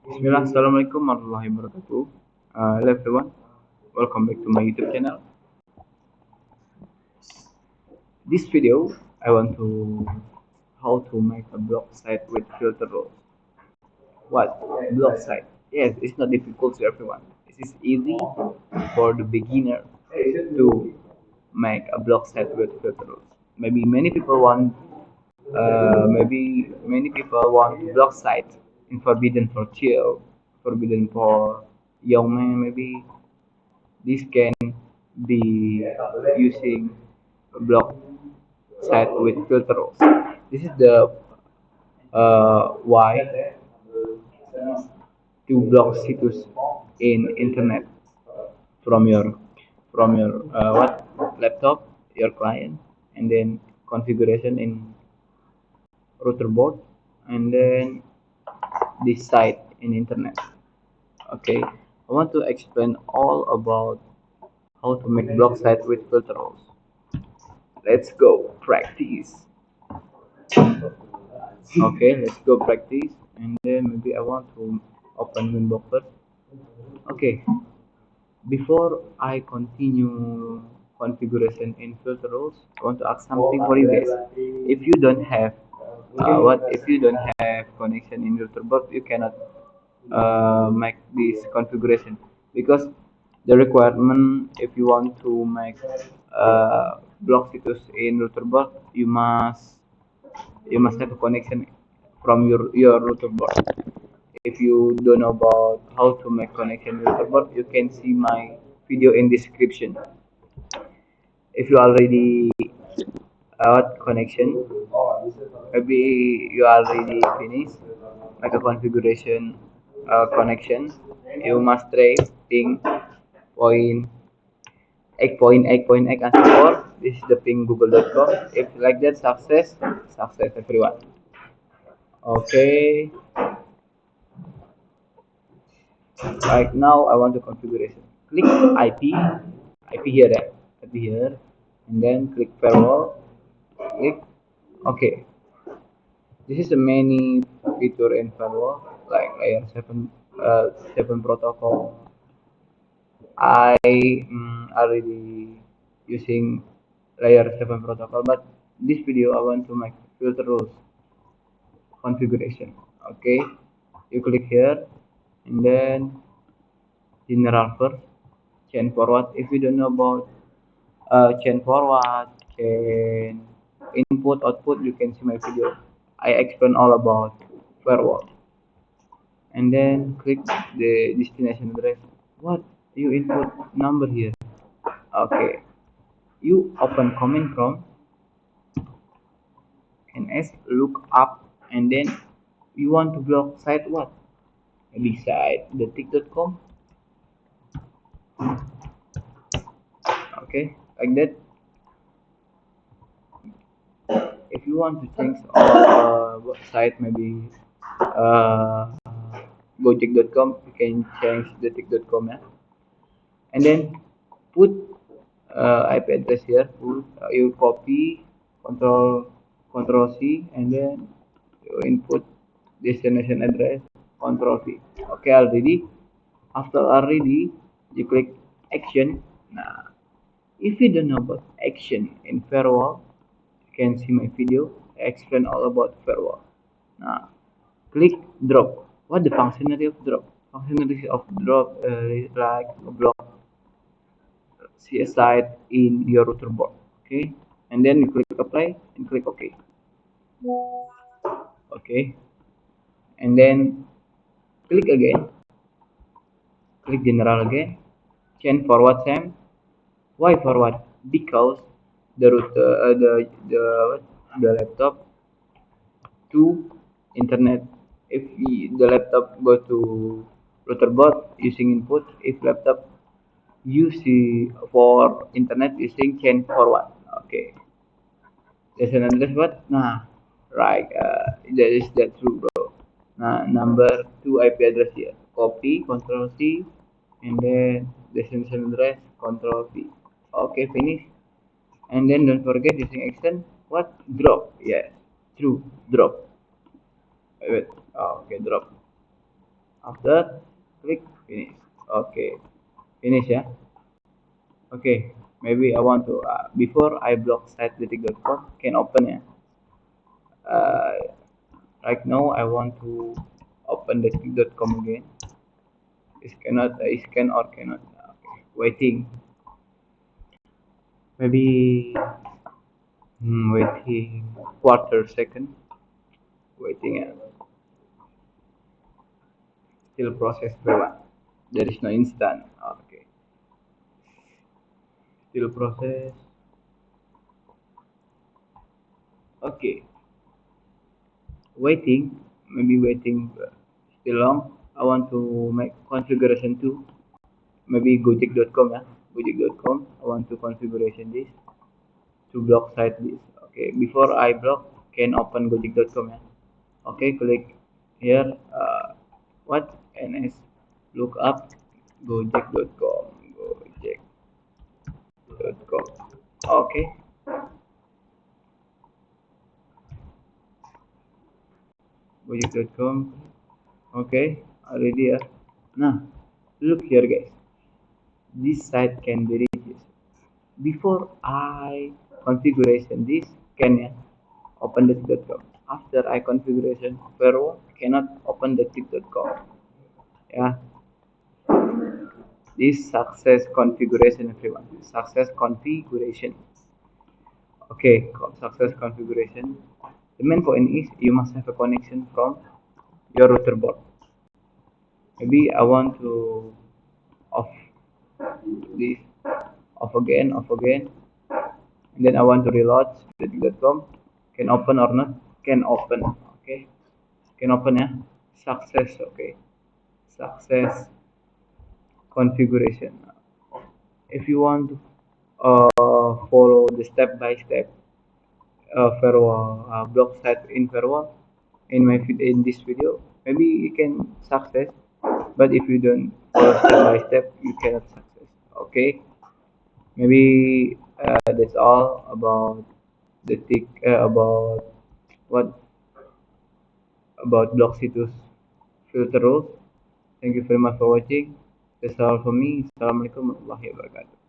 Bismillah, Assalamualaikum warahmatullahi wabarakatuh. Hello everyone, welcome back to my YouTube channel. This video, I want to how to make a blog site with filter rules. What blog site? Yes, it's not difficult to everyone. It is easy for the beginner to make a blog site with filter rules. Maybe many people want blog site in forbidden for child, forbidden for young men. Maybe this can be using a blog site with filter rules. This is the why to block situs in internet from your what laptop, your client, and then configuration in router board, and then this site in internet. Okay, I want to explain all about how to make blog site with filter rules. Let's go practice. Okay, let's go practice, and then maybe I want to open window first. Okay, before I continue configuration in filter rules, I want to ask something for you guys. If you don't have if you don't have connection in router board, you cannot make this configuration, because the requirement, if you want to make block status in router board, you must have a connection from your router board. If you don't know about how to make connection with router board, you can see my video in description. If you already out connection, maybe you already finished like a configuration connection, you must try ping point 8.8.8 and so forth. This is the ping google.com. If like that, success everyone. Okay, right now I want the configuration. Click IP here, IP here, and then click firewall. Click OK. This is a many feature in firewall, like layer 7 protocol. I already using layer 7 protocol, but this video I want to make filter rules configuration. Okay, you click here, and then general first, chain forward. If you don't know about chain forward, chain input output, you can see my video. I explain all about firewall. And then click the destination address. What you input number here? Okay, you open command prompt and s look up, and then you want to block site what? Maybe site detik.com. Okay, like that. If you want to change our site, maybe uh, gojek.com, you can change detik.com, yeah. And then put IP address here. Put you copy, control C, and then you input destination address, control V. Okay, already. After already, you click action. Now, if you don't know about action in firewall, you can see my video. I explain all about firewall. Now, click drop. What the functionality of drop? Functionality of drop is like a block site in your router board. Okay, and then you click apply and click OK. Okay, and then click again. Click general again. Change forward same. Why forward? Because the router, the laptop to internet. If the laptop go to router board using input, if laptop use for internet using chain forward. Okay, there's an address what? Nah, right. That true, bro. Nah, number 2 IP address here. Copy, Control C, and then destination address, Control V. Okay, finish. And then don't forget using action. What? Drop. Yes, true. Drop. Wait. Oh, okay, drop. After, click finish. Okay, finish ya. Okay, maybe I want to before I block site detik.com can open ya. Right now I want to open detik.com again. Is cannot is can or cannot. Okay, waiting. Maybe waiting quarter second. Waiting and still process everyone. There is no instant. Okay, still process. Okay, waiting. Maybe waiting still long. I want to make configuration too. Maybe gojek.com ya. Gojek.com. I want to configuration this to block site this. Okay, before I block can open gojek.com ya. Okay, click here. What ns look up gojek.com. Gojek.com. Okay, gojek.com. Okay, already ya. Nah, look here guys. This site can be reached. Before I configuration this can ya, open detik.com. After I configuration firewall cannot open detik.com. Yeah, this success configuration everyone. Success configuration. Okay, success configuration. The main point is you must have a connection from your router board. Maybe I want to off this, off again, and then I want to reload detik.com. Can open or not? Can open. Okay, can open ya. Success. Okay, success configuration. If you want to follow the step by step firewall block site in firewall in this video, maybe you can success, but if you don't follow step by step you cannot success. Okay, maybe that's all about the tick about what about block situs filter rules. Thank you very much for watching. That's all for me. Assalamualaikum warahmatullahi wabarakatuh.